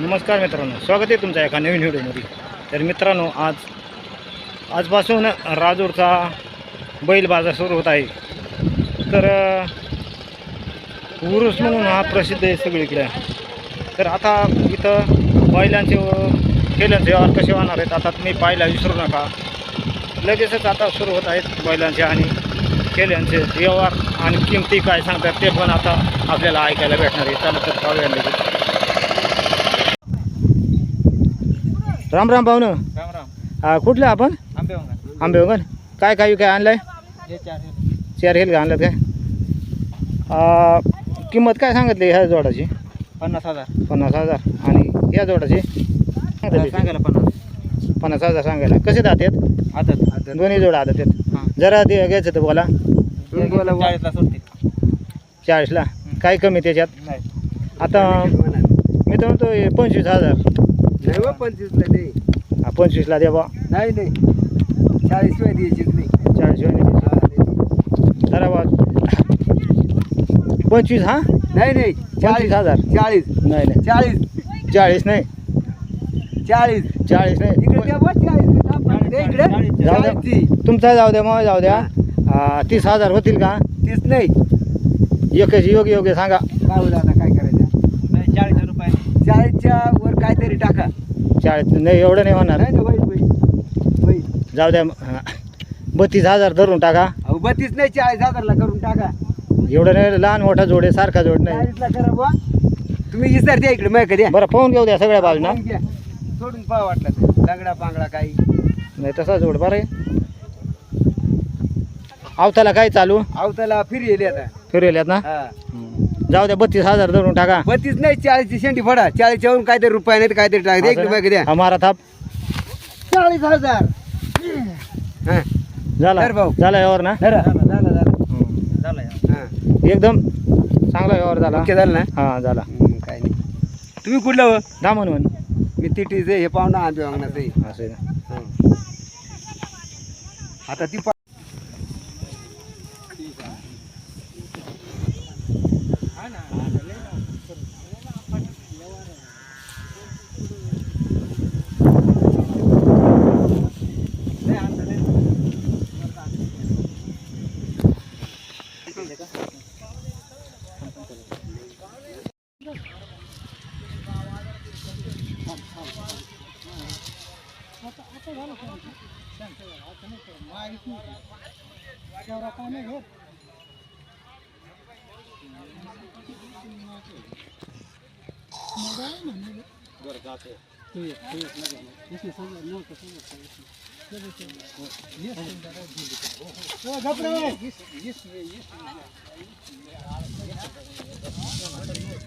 नमस्कार मित्रांनो, स्वागत आहे तुमच्या एका नवीन व्हिडिओमध्ये. तर मित्रांनो, आजपासून राजूरचा बैल बाजार सुरू होत आहे. तर उरूस म्हणून हा प्रसिद्ध आहे सगळीकडे. तर आता इथं बैलांचे खेळांचे व्यवहार कसे होणार आहेत आता तुम्ही पाहायला विसरू नका. लगेचच आता सुरू होत आहेत बैलांचे आणि खेळांचे व्यवहार आणि किमती काय सांगतात ते पण आता आपल्याला ऐकायला भेटणार आहे. चला तर पाहूया लगेच. राम राम पाहुणं. राम राम. कुठले आपण? आंबेवंगण. काय काय आणलंय? हे 4 चार हेल आणलं काय? किंमत काय सांगितली ह्या जोडाची? 50,000. 50,000. आणि ह्या जोडाची सांगायला 50. 50,000 सांगायला. कसे दात आहेत? आदत. दोन्ही जोड आदत आहेत. हां. जरा ते घ्यायचं तर बोला. 40ला सुटते. 40ला. काय कमी त्याच्यात? नाही. आता मी तर म्हणतो 25,000. नाही बा 25ला नाही. 25ला द्या बा. नाही नाही 40 शिवाय द्यायचीच नाही. 40 जरा बा 25. हां नाही नाही 40,000. 40. नाही नाही 40. 40 नाही. 40. 40 नाही. इकडे द्या बा 40. इकडे जाऊ द्या. 40. तुमचा जाऊ द्या, मग जाऊ द्या. 30,000 होतील का? 30 नाही. एकच योग्य सांगा. काय होतं आता काय करायचं? नाही 40 रुपये. 40च्या वर काहीतरी टाका. 40 नाही, एवढं नाही होणार. नाही ना बाई. जाऊ द्या. 32,000 धरून टाका. अहो 32 नाही 40,000ला करून टाका. एवढं नाही, लहान मोठा जोड आहे, सारखा जोड नाही. 40ला करा बुवा. तुम्ही इसर द्या इकडे मग कधी बरं पाहून घेऊ द्या सगळ्या बाजूना. सोडून पाहा वाटलं तर. लंगडा पांगडा काही नाही तसा जोड बरं आहे. आवताला काय चालू? आवताला फिरले आता. फिरवल्यात ना? हा. जाऊ द्या 32,000 धरून टाका. 32 नाही 40ची शेंडी फडा. 40च्या वरून काहीतरी रुपये नाही काहीतरी टाक इकडे मग द्या. हमारा थाप 40,000. हा. झाला. धर भाऊ. झाला यावर ना? झाला. एकदम चांगला व्यवहार झाला. ओके झालं ना? हा झाला. काय नाही. तुम्ही कुठलं हो? दामन म्हण. मी तिटीचे हे पाहुणा आंबे वागण्याचं आहे. असं आहे ना. आता ती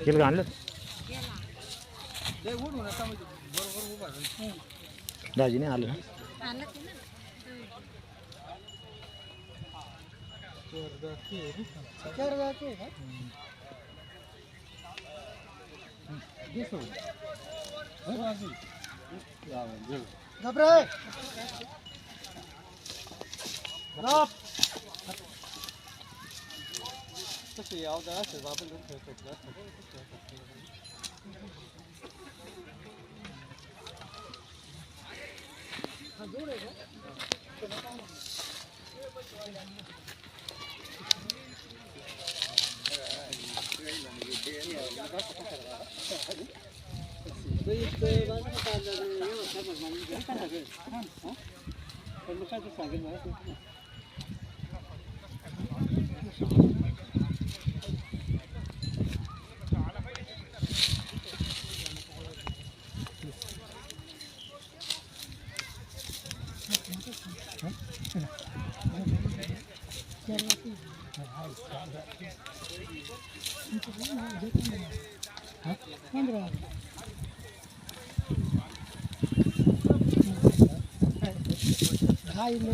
केलं का आणलं? दाजीने आलं ना?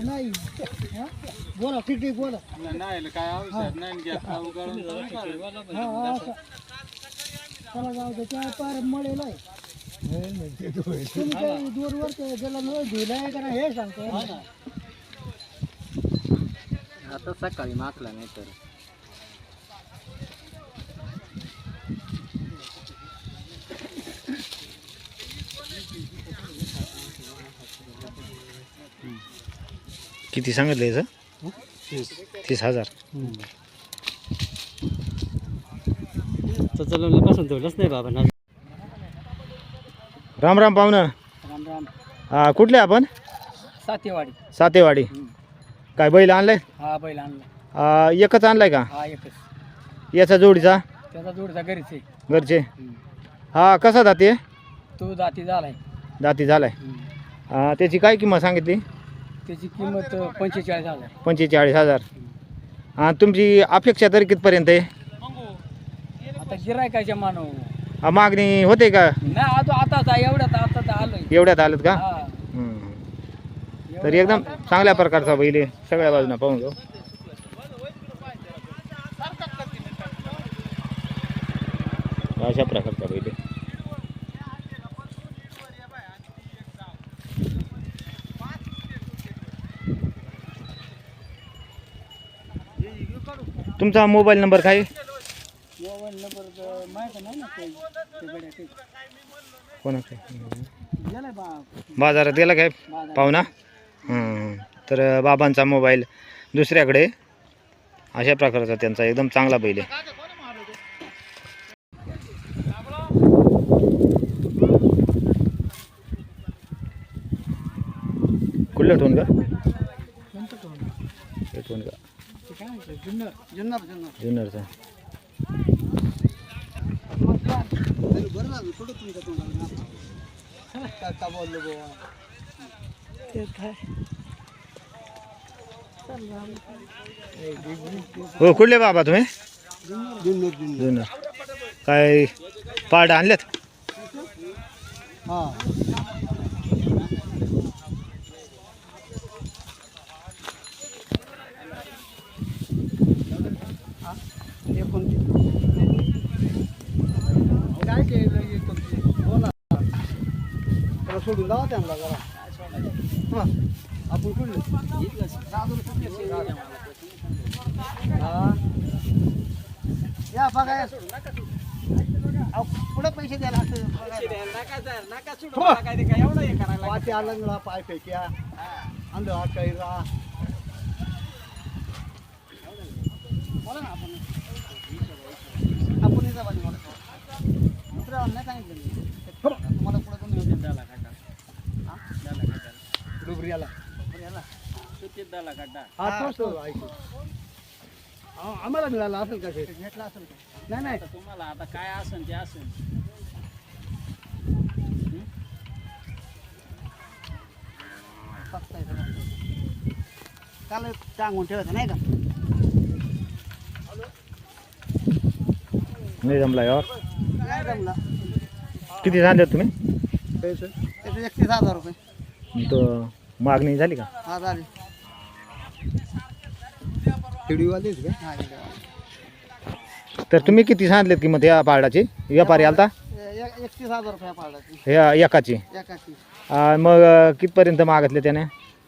नाही बोला ठीक बोला. नाही काय औषध नाही चला जाऊ दे त्या पार मळेल आहे. तुम्ही दूरवर ते ज्याला न धुलाय का हे सांगतो. आता सकाळी मागला नाही तर किती सांगितलं याचं? 30,000. चालवण्यापासून ठेवलंच नाही बाबा ना. राम राम पाहुणं. राम राम. कुठले आपण? सातेवाडी. सातेवाडी. काय बैल आणलाय? हा बैल आणला. एकच आणलाय का? हा एकच. याचा जोडीचा? त्याचा जोडीचा घरीच आहे. घरचे. हा कसा जाते? तो जाती झालाय. दाती झालाय. त्याची काय किंमत सांगितली? त्याची किंमत 45,000. 45,000. तुमची अपेक्षा तरी कितपर्यंत आहे? आता गिरायकाच्या मानव मागणी होते का? नाही आता एवढ्यात आता आलोय. एवढ्यात आलं का? हा. तर एकदम चांगल्या प्रकारचा बैल आहे, सगळ्या बाजूना पाहून घेऊ. अशा प्रकारचा बैल आहे. तुमचा मोबाईल नंबर काय? मोबाईल नंबर माहिती नाही ना ते कोणाचा? गेलाय बाजारात गेला काय पाहुणा? तर बाबांचा मोबाईल दुसऱ्याकडे. अशा प्रकारचा त्यांचा एकदम चांगला बैल आहे. कुठलं टोन का? हे टोन का? जुन्नरचा. हो कुठले बाबा तुम्ही? जुन्नर. काय पाड आणल्यात? सोडून जावा त्यांना जरा. आपण कुठले या बघा पुढे पैसे द्यायला पाठी आला पाय फेक्या अंधळा कैरा बोला ना आपण दुसऱ्या नाही सांगितलं तुम्हाला पुढे कोण द्यायला काढा डुबऱ्याला द्यायला काढा. आम्हाला मिळाला असेल का? घेतला असेल का? नाही तुम्हाला आता काय असेल ते असेल. काल सांगून ठेवायचं नाही का? नाही जमला यावर. नाही जमला. किती सांगले तुम्ही? त्याचे 31,000 रुपये. तो मागणी झाली का? हा झाली. व्हिडिओवालीच का? हा तर तुम्ही किती सांगितलेत किंमत या पारडाची? व्यापारी आलता? 31,000 रुपये पाडला. ह्या एकाची. एकाची. मग कितपर्यंत मागितले त्याने?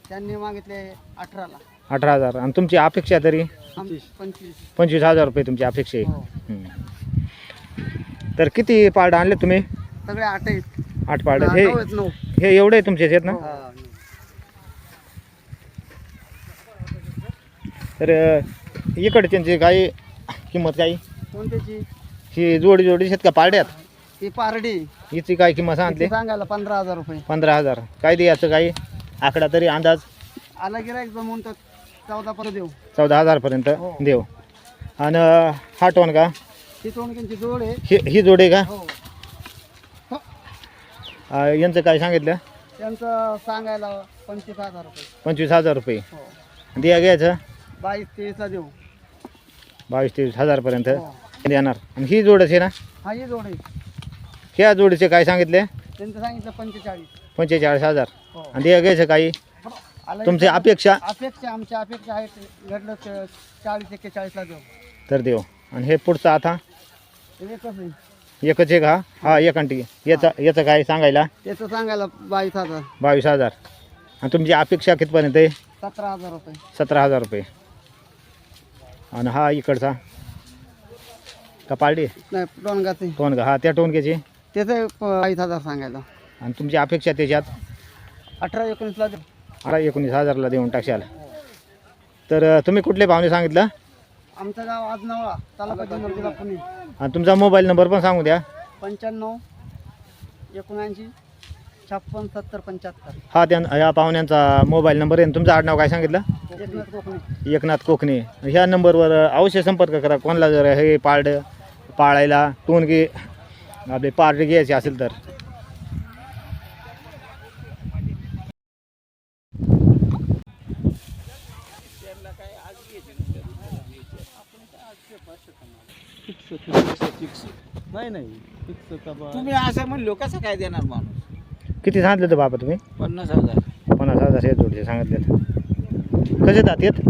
त्यांनी मागितले 18,000. 18,000. आणि तुमची अपेक्षा तरी? 25,000 रुपये तुमची अपेक्षा आहे. तर किती पारडा आणले तुम्ही? सगळे 8 आहेत. 8 पारडा. 9 आहेत. 9 हे एवढे तुमचे आहेत ना? तर इकडच्यांची काही किंमत काही? कोणत्याची? ही जोडी आहेत का पारड्यात? ही पारडी. हिची काय किंमत सांगितली? सांगायला 15,000 रुपये. 15,000. काय द्यायचं काही आकडा तरी अंदाज? आला गिरायक जमून तर 14 पर्यंत देऊ. 14,000 पर्यंत देऊ. आणि हा टोन का? ही टोनक्यांची जोड आहे. ही जोड आहे का? हो. यांचं काय सांगितलं? त्यांचं सांगायला 25,000 रुपये. 25,000 रुपये. हो. द्या घ्यायचं? 22-23 देऊ. 22-23,000 पर्यंत देणार. आणि ही जोडच आहे ना? हा ही जोड आहे. ह्या जोडीचे काय सांगितले? त्यांचं सांगितलं 45. 45,000. हो. आणि द्या घ्यायचं काही? तुमची अपेक्षा? आमच्या अपेक्षा आहेत घडलं 40-41 देऊ. तर देऊ. आणि हे पुढचं आता एकच आहे. एकच आहे का? हा एकांटी. याचं काय सांगायला? त्याचं सांगायला 22,000. 22,000. आणि तुमची अपेक्षा कितपर्यंत आहे? 17,000 रुपये. 17,000 रुपये. आणि हा इकडचा का पारडी? नाही टोनगाचे. टोनगा. हा त्या टोनग्याची? त्याचं 22,000 सांगायला. आणि तुमची अपेक्षा त्याच्यात? 18-19 देऊ. 19,000ला देऊन टाकशाल. तर तुम्ही कुठले पाहुणे सांगितलं आमचं गाव आजनावळा तालुका जुन्नर जिल्हा पुणे. आणि तुमचा मोबाईल नंबर पण सांगू द्या. 95 79 56 70 75. हा ह्या पाहुण्यांचा मोबाईल नंबर आहे. आणि तुमचं आडनाव काय सांगितलं एकनाथ कोकणे. एकनाथ कोकणे. ह्या नंबरवर अवश्य संपर्क करा. कोणाला जर हे पाळायला टोनगे आपले पार्टी घ्यायची असेल तर. तुम्ही असं म्हणलो कसं काय देणार माणूस? किती सांगितलं तर बाबा तुम्ही 50,000. 50,000 हे जोडचे सांगितले. कसे दात आहेत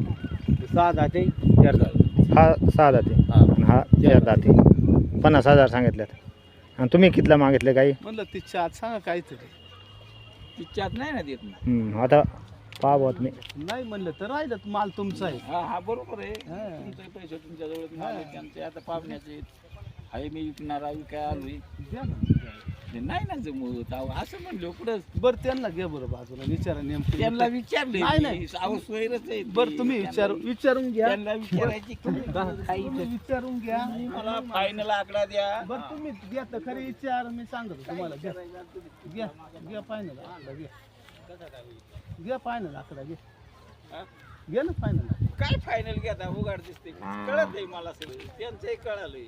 6 जाते 4 जाते. हा 6 दाते आणि हा 4 दाते. 50,000 सांगितल्यात. आणि तुम्ही कितला मागितले काही म्हणलं तिच्या आत सांगा काहीतरी. तिच्या आत नाही ना देत ना. आता पाहा तुम्ही. नाही म्हणलं तर राहिलं माल तुमचा आहे. हा हा बरोबर आहे. तुमचे पैसे तुमच्याजवळ माल आहे. त्यांचे आता पाहुण्याचे आहे. मी विकणारा विकाय आलोय. द्या ना. नाही ना जमवत अहो, असं म्हणलो कुठं. बरं त्यांना घ्या बरं बाजूला विचारा नेमकं. त्यांना विचारले नाही अहो सोयरच आहे. बरं तुम्ही विचारून घ्या. त्यांना विचारायची विचारून घ्या. मला फायनल आकडा द्या. बरं तुम्ही द्या तर खरे विचार. मी सांगतो तुम्हाला घ्या घ्या घ्या फायनल आकडा घ्या फायनल आकडा घ्या ना फायनल. काय फायनल घ्या आता उघाड दिसते कळत आहे मला सगळं. त्यांचंही कळालंय.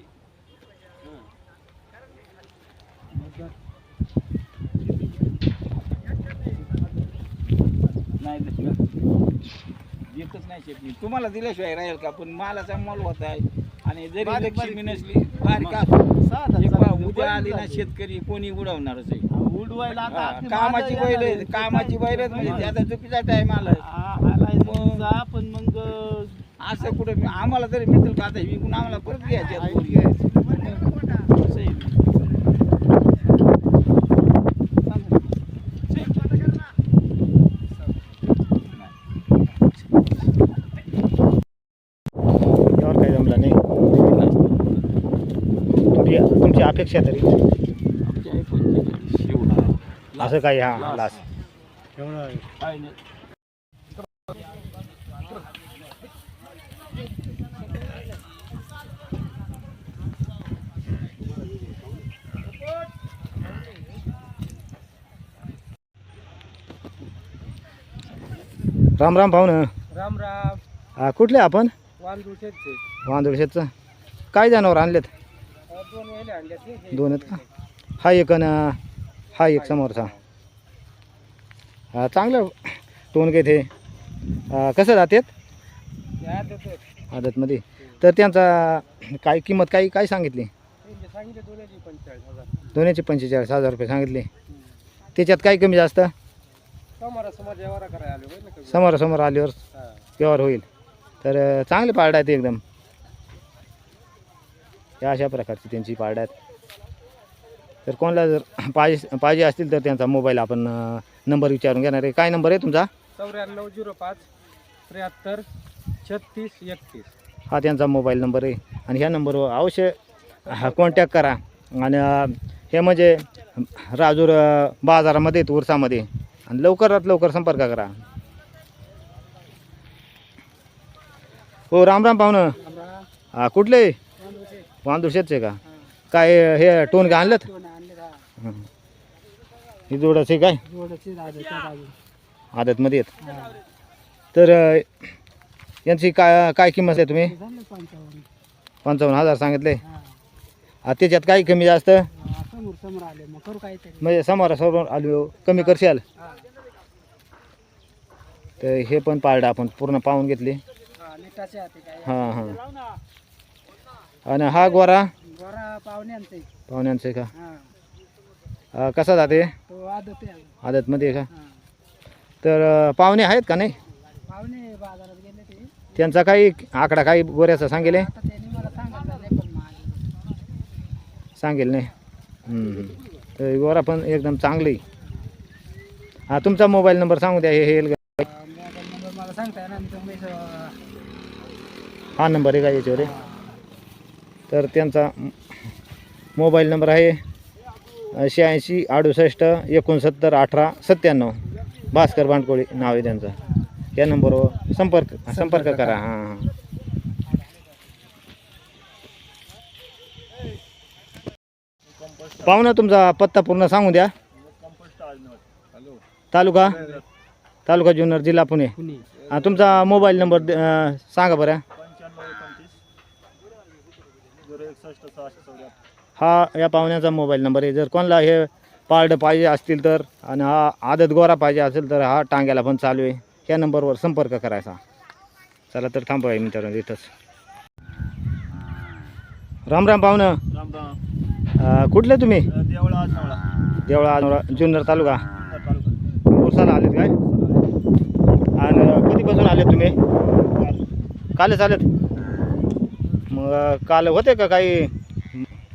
नाही येतच नाही शेती. तुम्हाला दिल्याशिवाय राहील का? पण मालाचा मोल होत आहे. आणि जरी लक्ष्मी नसली बारीक उद्या आली ना शेतकरी कोणी उडवणारच आहे. उडवायला कामाची बैल कामाची बैलच म्हणजे त्याचा चुकीचा टाइम आला. पण मग असं कुठे आम्हाला तरी मिळतील का? आता विकून आम्हाला परत घ्यायचे. यावर काही जमलं नाही. तुमची अपेक्षा तरी असं काही हा लास्ट राम राम पाहुणं. राम राम. कुठले आपण वांदुळचे वांदुळशेचं. काय जनावर आणलेत 2 वेळे आणले. 2 आहेत का? हा एक आणि हा एक समोरचा. चांगलं टोन घेत हे. कसं जातात आदतमध्ये. तर त्यांचा काय किंमत काय सांगितली? दोन्हीची 45,000 रुपये सांगितले. त्याच्यात काय कमी जास्त समोरासमोर आल्यावर व्यवहार होईल. तर चांगले पारडा आहेत एकदम. या अशा प्रकारची त्यांची पारडा आहेत. तर कोणाला जर पाहिजे असतील तर त्यांचा मोबाईल आपण नंबर विचारून घेणार आहे. काय नंबर आहे तुमचा? 9405 73 36 31. हा त्यांचा मोबाईल नंबर आहे. आणि ह्या नंबरवर अवश्य कॉन्टॅक्ट करा. आणि हे म्हणजे राजूर बाजारामध्ये उरसामध्ये. आणि लवकरात लवकर संपर्क करा. हो राम राम पाहुणं. कुठले वांदुळशेतचे का? काय हे टोन का आणलं? ही जोडाचे काय आदतमध्ये आहेत. तर यांची काय किंमत आहे तुम्ही? 55,000 सांगितले. त्याच्यात काही कमी जास्त म्हणजे समोरासमोर आलो कमी करशाल. तर हे पण पारडा आपण पूर्ण पाहून घेतले. हां हां. आणि हा गोरा पाहुण्यांचं का? कसा जाते आदतमध्ये का? तर पाहुणे आहेत का नाही? त्यांचा काही आकडा काही गोऱ्याचा सांगेल सांगेल नाही. तर गोरा पण एकदम चांगली. हा तुमचा मोबाईल नंबर सांगू द्या. हे मला सांगता हा नंबर आहे का याच्यावर? तर त्यांचा मोबाईल नंबर आहे 86 68 69 18 97. भास्कर बांडकोळी नाव आहे त्यांचं. या नंबरवर संपर्क करा. हां. पाहुणा तुमचा पत्ता पूर्ण सांगू द्या. तालुका जुन्नर, जिल्हा पुणे. तुमचा मोबाईल नंबर सांगा बरं. हा या पाहुण्याचा मोबाईल नंबर आहे. जर कोणाला हे पारडं पाहिजे असतील तर आणि हा आदत गोरा पाहिजे असेल तर हा टांग्याला पण चालू आहे. ह्या नंबरवर संपर्क करायचा. चला तर थांबवा मित्रांनो इथंच. राम राम पाहुणं. राम राम. कुठले तुम्ही? देवळा जुन्नर तालुका. उरसाला आलेत काय? आणि कधीपासून आलेत तुम्ही? कालच आलेत. मग काल होते का काही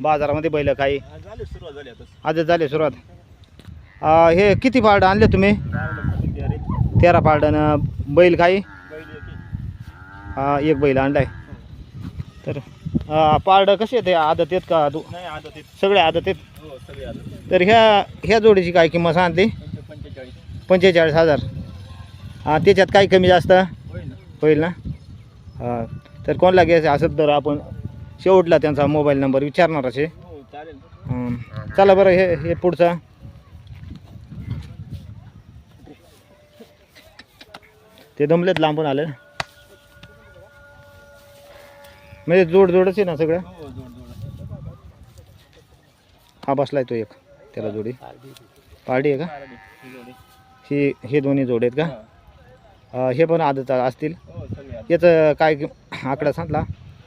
बाजारामध्ये बैल काही? झाली सुरुवात झाली आता. आजच झाली सुरुवात. हे किती पारडं आणले तुम्ही? 13 पारडं. बैल काही? एक बैल आणलाय. तर पारडं कसे आहेत? आदत आहेत का? नाही आदत आहेत. सगळे आदत आहेत. हो सगळे आदत. तर ह्या जोडीची काय किंमत सांगली? 45,000. त्याच्यात काही कमी जास्त होईल ना? तर कोणाला घ्यायचं असेल तर आपण शेवटला त्यांचा मोबाईल नंबर विचारणार असे. हो चालेल. चला बरं हे पुढचं. ते दमलेत लांबून आले म्हणजे जोडच आहे ना सगळं. हो जोड. हा बसलाय तो एक, त्याला जोडी पारडी आहे का? हे दोन्ही जोड आहेत का? हे पण आदत असतील. हो सगळे आदत. याचं काय आकडा सांगला?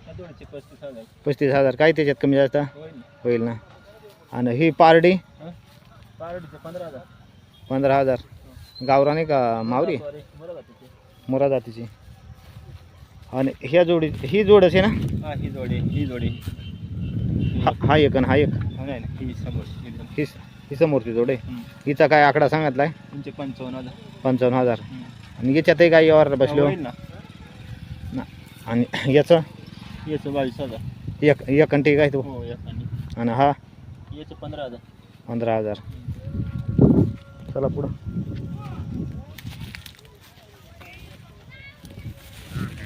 35,000. 35,000. काही त्याच्यात कमी जास्त होईल. होईल ना? आणि ही पारडी पारडीचे 15,000. 15,000. गावरानी का मावरी? मोरा जातीची. आणि ह्या जोडी ही जोड असे ना? हा ही जोडी. हा एक आणि हा एक. नाही ही समोर एकदम. ही समोरची जोड आहे. हिचा काय आकडा सांगितलाय? तुमचे 55,000. 55,000. आणि याच्यातही काही व्यवहार बसलो होईल ना. आणि याचं? याचं 22,000. एक आणि ठीक आहे तो. हो एक. आणि हा? याचं 15,000. 15,000. चला पुढं.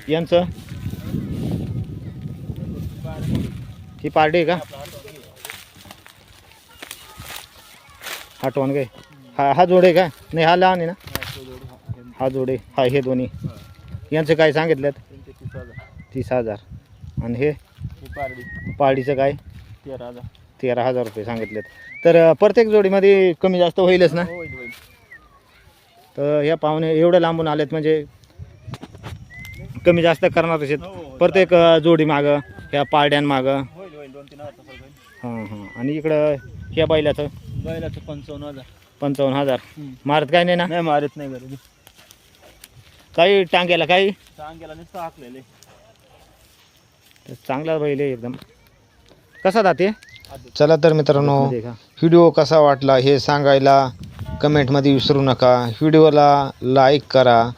यांचं? ही पार्टी आहे का? हा टोन काय? हा जोड आहे का? नाही हा लहान आहे ना? हा जोड आहे. हा हे दोन्ही. यांचं काय सांगितलं? 30,000. आणि हे पारडीचं काय? 13,000 रुपये सांगितलेत. तर प्रत्येक जोडीमध्ये कमी जास्त होईलच ना? होईल. तर ह्या पाहुणे एवढं लांबून आलेत म्हणजे कमी जास्त करणार आहेत प्रत्येक जोडी मागं, ह्या पारड्यांमागं. होईल 2-3,000 फरक होईल. हां. आणि इकडं ह्या बैलाचं? 55,000. 55,000. मारत काय नाही ना? नाही मारत नाही बरं. काही टांग्याला काही? टांग्याला नुसतं हाकलेले. चांगला बैल आहे एकदम. कसा जाते? चला तर मित्रांनो, व्हिडिओ कसा वाटला हे सांगायला कमेंटमध्ये विसरू नका. व्हिडिओला लाईक करा,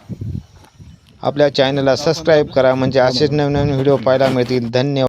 आपल्या चॅनलला सबस्क्राईब करा म्हणजे असेच नवनवीन व्हिडिओ पाहायला मिळतील. धन्यवाद.